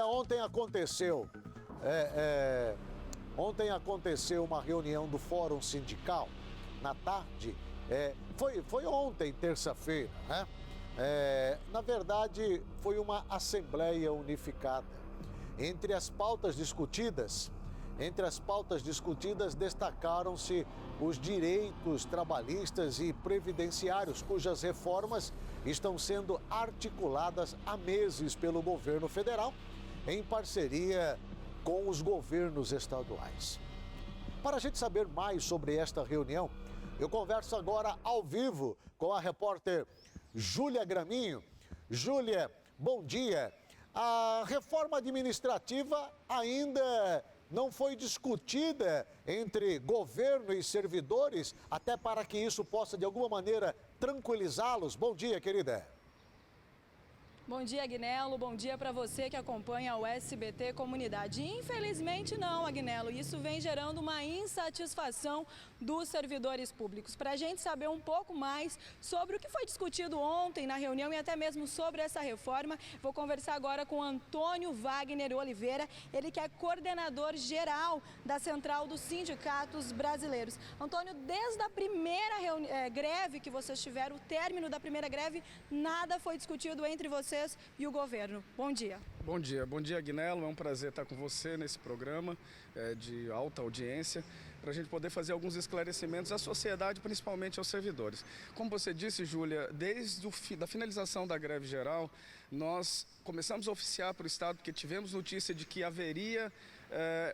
ontem aconteceu uma reunião do Fórum Sindical, na tarde, foi ontem, terça-feira, né? Na verdade, foi uma assembleia unificada. Entre as pautas discutidas, destacaram-se os direitos trabalhistas e previdenciários, cujas reformas estão sendo articuladas há meses pelo governo federal, em parceria com os governos estaduais. Para a gente saber mais sobre esta reunião, eu converso agora ao vivo com a repórter Júlia Graminho. Júlia, bom dia. A reforma administrativa ainda não foi discutida entre governo e servidores, até para que isso possa, de alguma maneira, tranquilizá-los. Bom dia, querida. Bom dia, Agnello. Bom dia para você que acompanha o SBT Comunidade. Infelizmente não, Agnello. Isso vem gerando uma insatisfação dos servidores públicos. Para a gente saber um pouco mais sobre o que foi discutido ontem na reunião e até mesmo sobre essa reforma, vou conversar agora com Antônio Wagner Oliveira, ele que é coordenador geral da Central dos Sindicatos Brasileiros. Antônio, desde a primeira greve que vocês tiveram, o término da primeira greve, nada foi discutido entre vocês e o governo. Bom dia. Bom dia, Agnello. É um prazer estar com você nesse programa de alta audiência, para a gente poder fazer alguns esclarecimentos à sociedade, principalmente aos servidores. Como você disse, Júlia, desde a finalização da greve geral, nós começamos a oficiar para o Estado, porque tivemos notícia de que haveria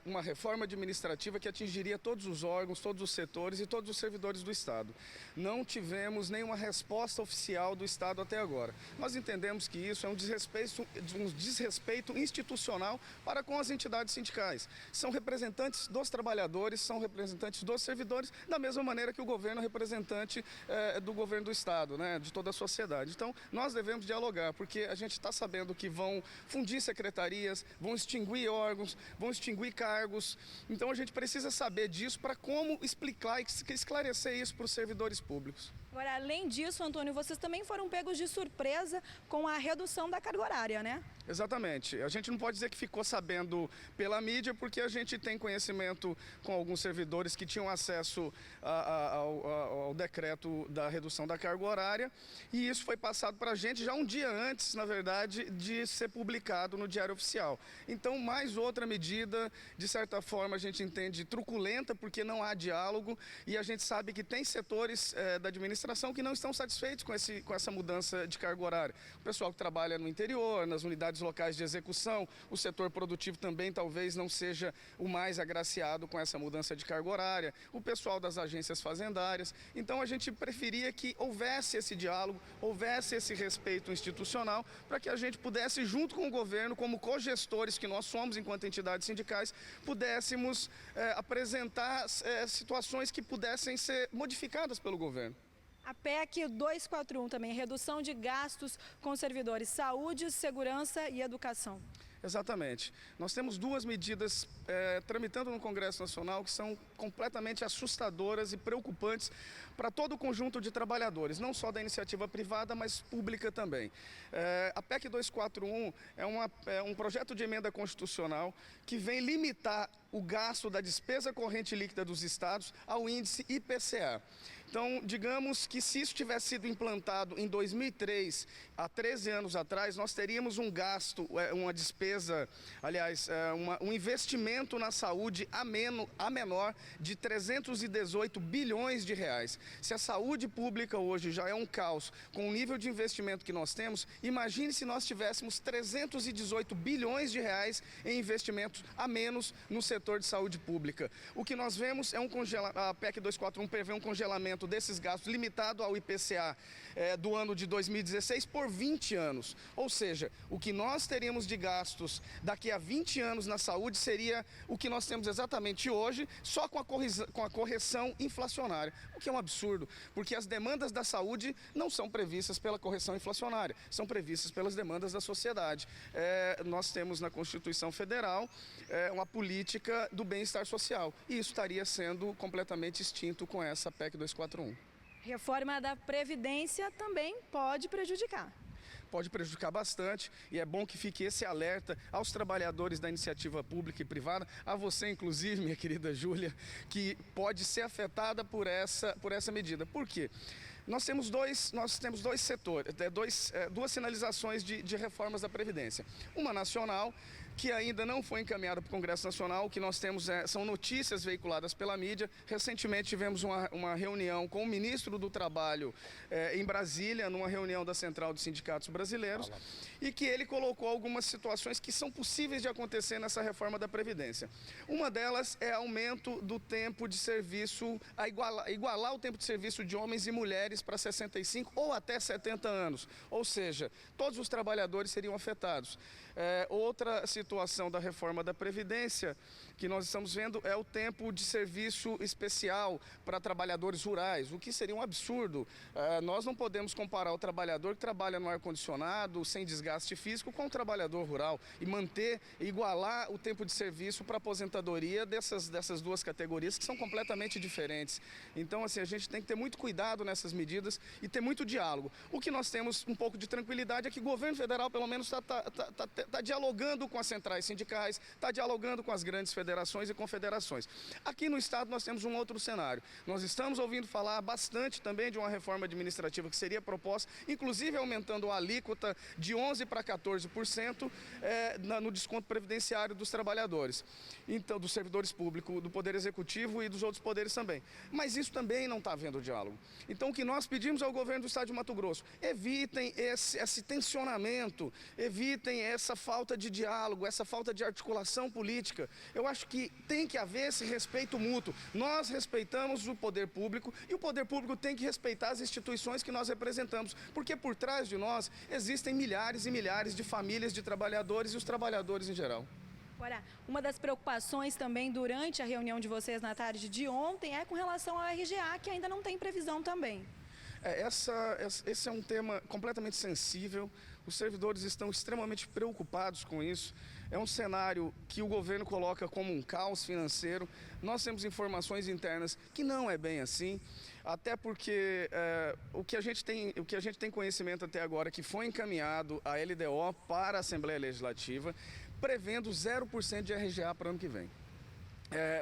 uma reforma administrativa que atingiria todos os órgãos, todos os setores e todos os servidores do Estado. Não tivemos nenhuma resposta oficial do Estado até agora. Nós entendemos que isso é um desrespeito institucional para com as entidades sindicais. São representantes dos trabalhadores, são representantes dos servidores, da mesma maneira que o governo é representante do governo do Estado, né, de toda a sociedade. Então, nós devemos dialogar, porque a gente está sabendo que vão fundir secretarias, vão extinguir órgãos, vão extinguir cargos. Então, a gente precisa saber disso para como explicar e esclarecer isso para os servidores públicos. Agora, além disso, Antônio, vocês também foram pegos de surpresa com a redução da carga horária, né? Exatamente. A gente não pode dizer que ficou sabendo pela mídia, porque a gente tem conhecimento com alguns servidores que tinham acesso ao decreto da redução da carga horária, e isso foi passado para a gente já um dia antes, na verdade, de ser publicado no Diário Oficial. Então, mais outra medida, de certa forma, a gente entende truculenta, porque não há diálogo, e a gente sabe que tem setores da administração que não estão satisfeitos com essa mudança de carga horária. O pessoal que trabalha no interior, nas unidades locais de execução, o setor produtivo também talvez não seja o mais agraciado com essa mudança de carga horária, o pessoal das agências fazendárias. Então a gente preferia que houvesse esse diálogo, houvesse esse respeito institucional, para que a gente pudesse, junto com o governo, como cogestores que nós somos enquanto entidades sindicais, pudéssemos apresentar situações que pudessem ser modificadas pelo governo. A PEC 241 também, redução de gastos com servidores, saúde, segurança e educação. Exatamente. Nós temos duas medidas tramitando no Congresso Nacional que são completamente assustadoras e preocupantes para todo o conjunto de trabalhadores, não só da iniciativa privada, mas pública também. A PEC 241 é um projeto de emenda constitucional que vem limitar o gasto da despesa corrente líquida dos estados ao índice IPCA. Então, digamos que se isso tivesse sido implantado em 2003, há 13 anos atrás, nós teríamos um gasto, uma despesa, aliás, um investimento na saúde a menor de 318 bilhões de reais. Se a saúde pública hoje já é um caos com o nível de investimento que nós temos, imagine se nós tivéssemos 318 bilhões de reais em investimentos a menos no setor de saúde pública. O que nós vemos é a PEC 241 prevê um congelamento desses gastos limitado ao IPCA do ano de 2016 por 20 anos. Ou seja, o que nós teríamos de gastos daqui a 20 anos na saúde seria o que nós temos exatamente hoje, só com a correção inflacionária. O que é um absurdo, porque as demandas da saúde não são previstas pela correção inflacionária, são previstas pelas demandas da sociedade. Nós temos na Constituição Federal uma política do bem-estar social, e isso estaria sendo completamente extinto com essa PEC 241. Reforma da Previdência também pode prejudicar. pode prejudicar bastante, e é bom que fique esse alerta aos trabalhadores da iniciativa pública e privada, a você inclusive, minha querida Júlia, que pode ser afetada por essa medida. Por quê? Nós temos dois setores, duas sinalizações de reformas da Previdência. Uma nacional, que ainda não foi encaminhada para o Congresso Nacional. O que nós temos são notícias veiculadas pela mídia. Recentemente tivemos uma reunião com o ministro do Trabalho em Brasília, numa reunião da Central dos Sindicatos Brasileiros, e que ele colocou algumas situações que são possíveis de acontecer nessa reforma da Previdência. Uma delas é aumento do tempo de serviço, igualar o tempo de serviço de homens e mulheres para 65 ou até 70 anos. Ou seja, todos os trabalhadores seriam afetados. Outra situação da reforma da Previdência que nós estamos vendo é o tempo de serviço especial para trabalhadores rurais, o que seria um absurdo. Nós não podemos comparar o trabalhador que trabalha no ar-condicionado, sem desgaste físico, com o trabalhador rural e igualar o tempo de serviço para aposentadoria dessas duas categorias que são completamente diferentes. Então, assim, a gente tem que ter muito cuidado nessas medidas e ter muito diálogo. O que nós temos um pouco de tranquilidade é que o governo federal, pelo menos, está dialogando com as centrais sindicais, está dialogando com as grandes federações e confederações. Aqui no estado nós temos um outro cenário. Nós estamos ouvindo falar bastante também de uma reforma administrativa que seria proposta, inclusive aumentando a alíquota de 11% para 14% no desconto previdenciário dos trabalhadores, então dos servidores públicos, do Poder Executivo e dos outros poderes também. Mas isso também não está havendo diálogo. Então o que nós pedimos ao governo do estado de Mato Grosso, evitem esse tensionamento, evitem essa falta de diálogo, essa falta de articulação política. Eu acho que tem que haver esse respeito mútuo. Nós respeitamos o poder público e o poder público tem que respeitar as instituições que nós representamos, porque por trás de nós existem milhares e milhares de famílias de trabalhadores e os trabalhadores em geral. Agora, uma das preocupações também durante a reunião de vocês na tarde de ontem é com relação ao RGA, que ainda não tem previsão também. Esse é um tema completamente sensível, os servidores estão extremamente preocupados com isso. É um cenário que o governo coloca como um caos financeiro. Nós temos informações internas que não é bem assim, até porque o que a gente tem conhecimento até agora é que foi encaminhado a LDO para a Assembleia Legislativa, prevendo 0% de RGA para o ano que vem.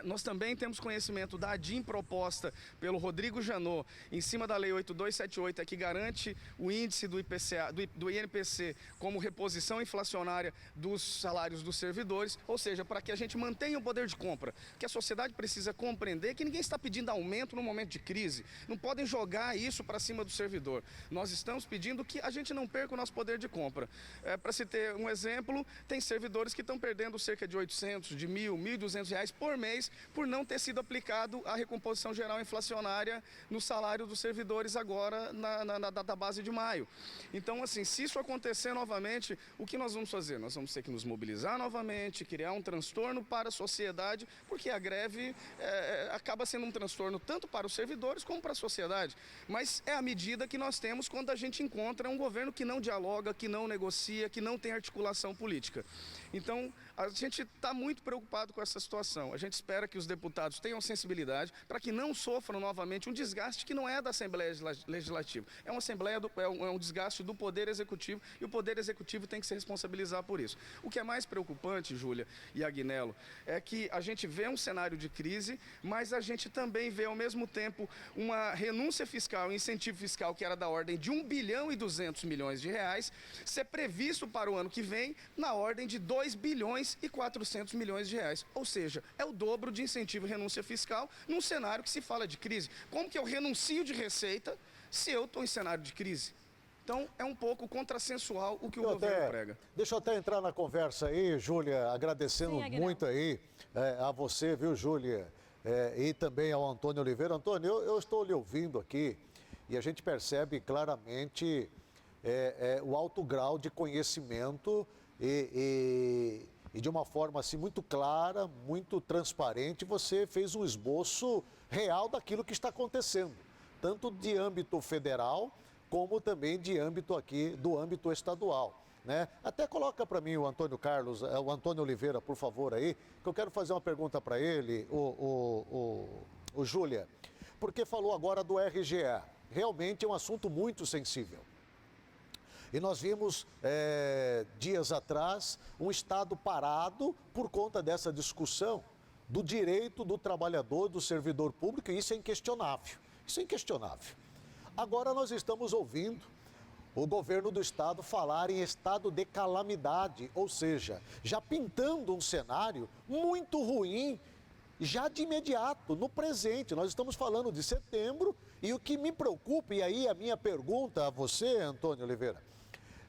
Nós também temos conhecimento da ADIM proposta pelo Rodrigo Janot, em cima da Lei 8278, que garante o índice do IPCA, do INPC como reposição inflacionária dos salários dos servidores, ou seja, para que a gente mantenha o poder de compra, que a sociedade precisa compreender que ninguém está pedindo aumento no momento de crise, não podem jogar isso para cima do servidor. Nós estamos pedindo que a gente não perca o nosso poder de compra. Para se ter um exemplo, tem servidores que estão perdendo cerca de 800, de 1.000, 1.200 reais por mês por não ter sido aplicado a recomposição geral inflacionária no salário dos servidores agora da base de maio. Então, assim, se isso acontecer novamente, o que nós vamos fazer? Nós vamos ter que nos mobilizar novamente, criar um transtorno para a sociedade, porque a greve acaba sendo um transtorno tanto para os servidores como para a sociedade. Mas é a medida que nós temos quando a gente encontra um governo que não dialoga, que não negocia, que não tem articulação política. Então, a gente está muito preocupado com essa situação. A gente espera que os deputados tenham sensibilidade para que não sofram novamente um desgaste que não é da Assembleia Legislativa. É um desgaste do Poder Executivo e o Poder Executivo tem que se responsabilizar por isso. O que é mais preocupante, Júlia e Agnello, é que a gente vê um cenário de crise, mas a gente também vê ao mesmo tempo uma renúncia fiscal, um incentivo fiscal que era da ordem de 1 bilhão e 200 milhões de reais, ser previsto para o ano que vem na ordem de 2 bilhões e 400 milhões de reais. Ou seja, é o dobro de incentivo e renúncia fiscal num cenário que se fala de crise. Como que eu renuncio de receita se eu estou em cenário de crise? Então, é um pouco contrassensual o que o governo prega. Deixa eu até entrar na conversa aí, Júlia, agradecendo muito aí a você, viu, Júlia, e também ao Antônio Oliveira. Antônio, eu estou lhe ouvindo aqui e a gente percebe claramente o alto grau de conhecimento e de uma forma assim muito clara, muito transparente, você fez um esboço real daquilo que está acontecendo, tanto de âmbito federal, como também de âmbito do âmbito estadual, né? Até coloca para mim o Antônio Oliveira, por favor, aí, que eu quero fazer uma pergunta para ele, o Júlia, porque falou agora do RGA. Realmente é um assunto muito sensível. E nós vimos, dias atrás, um Estado parado por conta dessa discussão do direito do trabalhador, do servidor público, e isso é inquestionável. Isso é inquestionável. Agora nós estamos ouvindo o governo do estado falar em estado de calamidade, ou seja, já pintando um cenário muito ruim, já de imediato, no presente. Nós estamos falando de setembro e o que me preocupa, e aí a minha pergunta a você, Antônio Oliveira,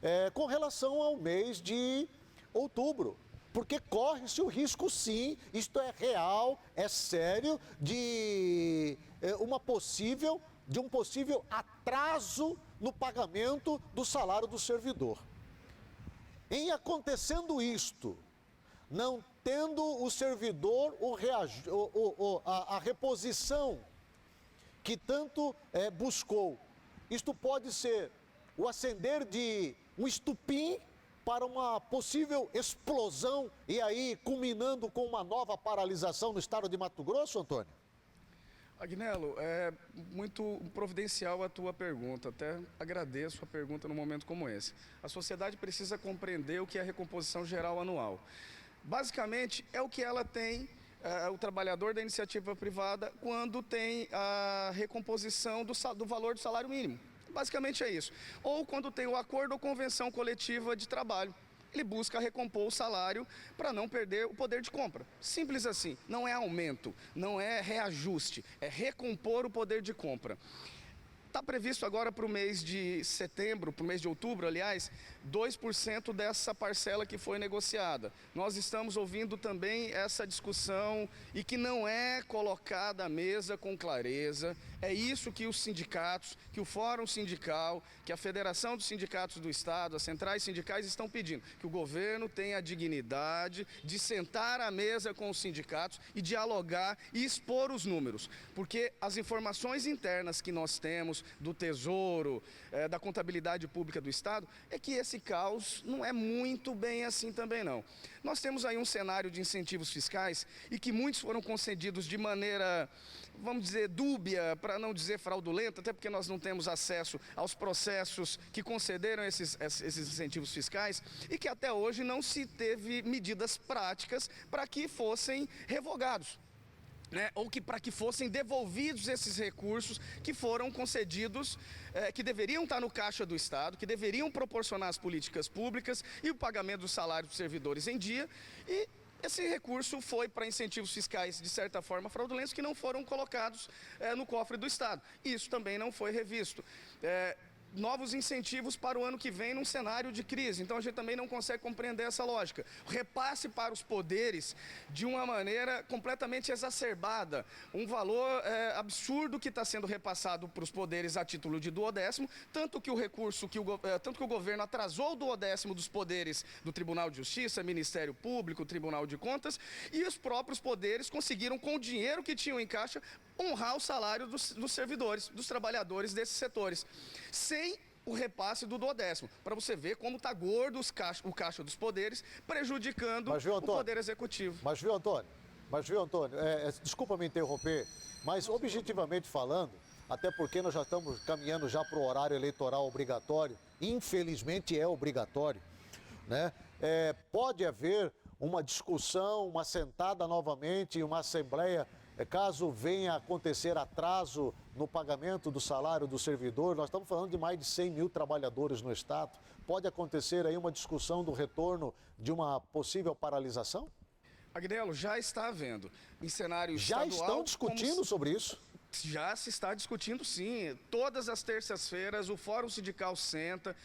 é com relação ao mês de outubro. Porque corre-se o risco, sim, isto é real, é sério, de um possível atraso no pagamento do salário do servidor. Em acontecendo isto, não tendo o servidor a reposição que tanto buscou, isto pode ser o acender de um estupim para uma possível explosão e aí culminando com uma nova paralisação no estado de Mato Grosso, Antônio? Agnello, é muito providencial a tua pergunta, até agradeço a pergunta num momento como esse. A sociedade precisa compreender o que é a recomposição geral anual. Basicamente, é o que ela tem, o trabalhador da iniciativa privada, quando tem a recomposição do valor do salário mínimo. Basicamente é isso. Ou quando tem o acordo ou convenção coletiva de trabalho. Ele busca recompor o salário para não perder o poder de compra. Simples assim. Não é aumento, não é reajuste, é recompor o poder de compra. Está previsto agora para o mês de setembro, para o mês de outubro, aliás, 2% dessa parcela que foi negociada. Nós estamos ouvindo também essa discussão e que não é colocada à mesa com clareza. É isso que os sindicatos, que o Fórum Sindical, que a Federação dos Sindicatos do Estado, as centrais sindicais estão pedindo. Que o governo tenha a dignidade de sentar à mesa com os sindicatos e dialogar e expor os números. Porque as informações internas que nós temos do Tesouro, da contabilidade pública do Estado, é que esse caos não é muito bem assim também não. Nós temos aí um cenário de incentivos fiscais e que muitos foram concedidos de maneira, vamos dizer, dúbia, para não dizer fraudulenta, até porque nós não temos acesso aos processos que concederam esses incentivos fiscais e que até hoje não se teve medidas práticas para que fossem revogados. Ou que para que fossem devolvidos esses recursos que foram concedidos, que deveriam estar no caixa do Estado, que deveriam proporcionar as políticas públicas e o pagamento dos salários dos servidores em dia. E esse recurso foi para incentivos fiscais, de certa forma, fraudulentos, que não foram colocados no cofre do Estado. Isso também não foi revisto. Novos incentivos para o ano que vem num cenário de crise. Então a gente também não consegue compreender essa lógica. Repasse para os poderes de uma maneira completamente exacerbada. Um valor absurdo que está sendo repassado para os poderes a título de duodécimo, tanto que o governo atrasou o duodécimo dos poderes do Tribunal de Justiça, Ministério Público, Tribunal de Contas, e os próprios poderes conseguiram, com o dinheiro que tinham em caixa, honrar o salário dos servidores, dos trabalhadores desses setores, sem o repasse do duodécimo, para você ver como está gordo o caixa dos poderes, prejudicando o poder executivo. Mas viu, Antônio, desculpa me interromper, mas objetivamente falando, até porque nós já estamos caminhando já para o horário eleitoral obrigatório, infelizmente é obrigatório, né? Pode haver uma discussão, uma sentada novamente, uma assembleia, caso venha a acontecer atraso no pagamento do salário do servidor. Nós estamos falando de mais de 100 mil trabalhadores no Estado. Pode acontecer aí uma discussão do retorno de uma possível paralisação? Agnello, já está havendo. Em cenário estadual... Já estão discutindo sobre isso? Já se está discutindo, sim. Todas as terças-feiras o Fórum Sindical senta.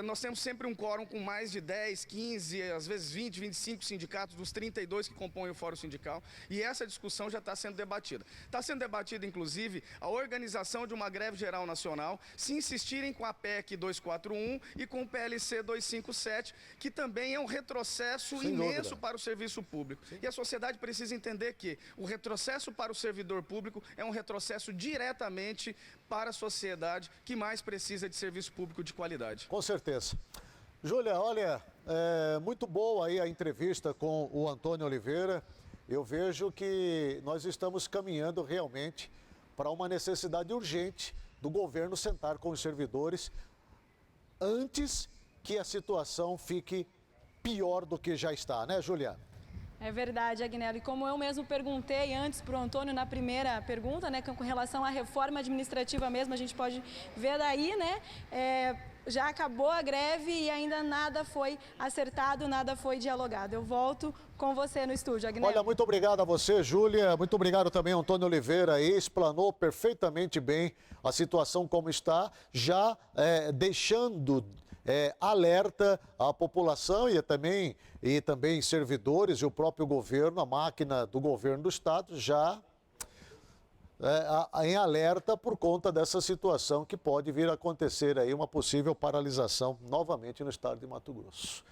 Nós temos sempre um quórum com mais de 10, 15, às vezes 20, 25 sindicatos dos 32 que compõem o Fórum Sindical. E essa discussão já está sendo debatida. Está sendo debatida, inclusive, a organização de uma greve geral nacional, se insistirem com a PEC 241 e com o PLC 257, que também é um retrocesso imenso para o serviço público. Sim. E a sociedade precisa entender que o retrocesso para o servidor público é um retrocesso diretamente para a sociedade que mais precisa de serviço público de qualidade. Com certeza. Júlia, olha, muito boa aí a entrevista com o Antônio Oliveira. Eu vejo que nós estamos caminhando realmente para uma necessidade urgente do governo sentar com os servidores antes que a situação fique pior do que já está, né, Juliana? É verdade, Agnello. E como eu mesmo perguntei antes para o Antônio na primeira pergunta, né, com relação à reforma administrativa mesmo, a gente pode ver daí, né, já acabou a greve e ainda nada foi acertado, nada foi dialogado. Eu volto com você no estúdio, Agnello. Olha, muito obrigado a você, Júlia. Muito obrigado também ao Antônio Oliveira aí, explanou perfeitamente bem a situação como está, já deixando alerta à população e também servidores e o próprio governo, a máquina do governo do estado já em alerta por conta dessa situação que pode vir a acontecer aí, uma possível paralisação novamente no estado de Mato Grosso.